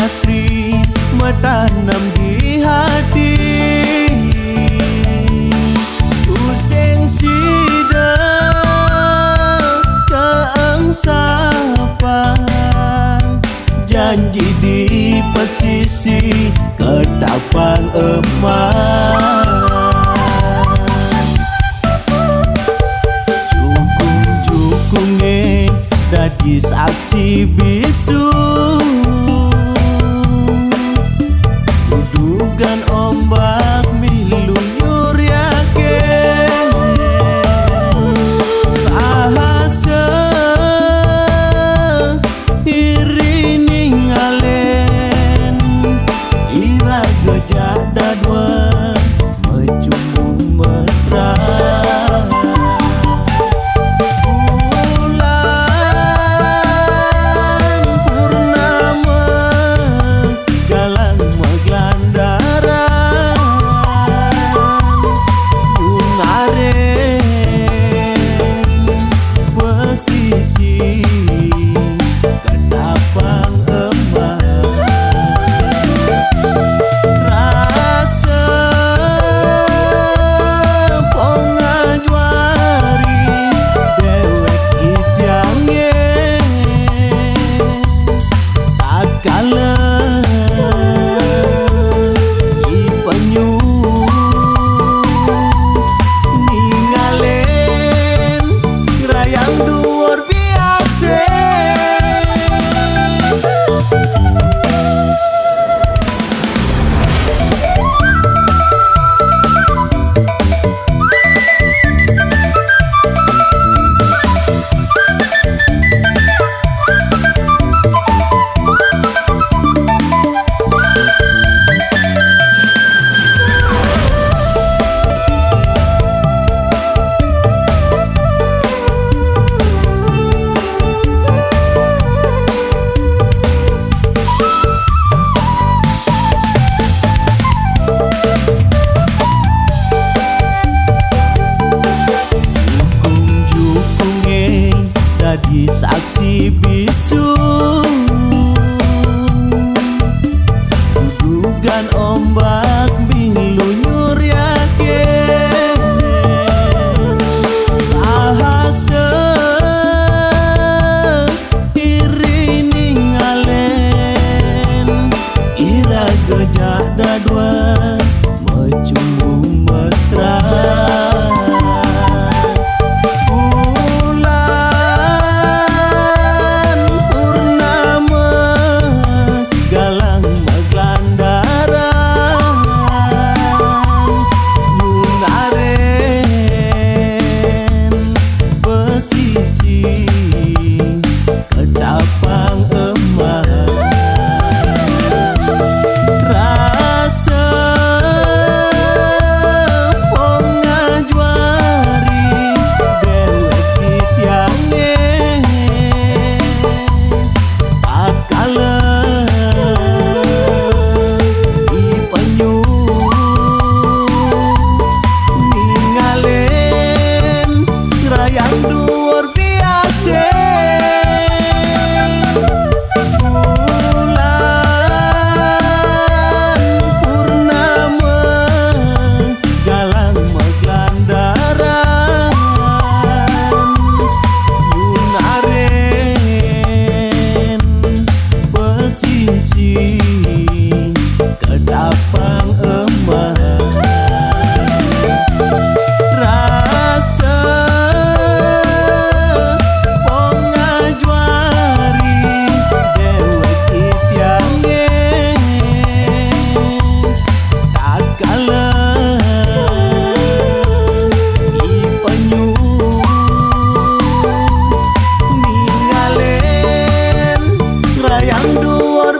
asri metanam di hati. Useng sida keangsapan, janji di pesisi ketapang emas. Jukung-jukungnya dadi saksi bisu, dudugan ombak milu nyuriake. Sahasa iri ningalen, iraga jada dua mecumbu mesra. Sisi ketapang emas, rasa pengajwari dewek idangnya tatkala ipenyu ningalen ngerayang luar biasa. Jadi saksi bisu, dudugan ombak milu nyuriake. Sahasa iri ningalen, iraga jada dua mecumbu mesra. Sisi ketapang emas, rasa pengajwari dewek titiange tatkala ipenyu ningalen ngerayang luar biasa. Bulan purnama galang meglandaran, yunaren pesisi ketapang emas, rasa ningalen ngerayang luar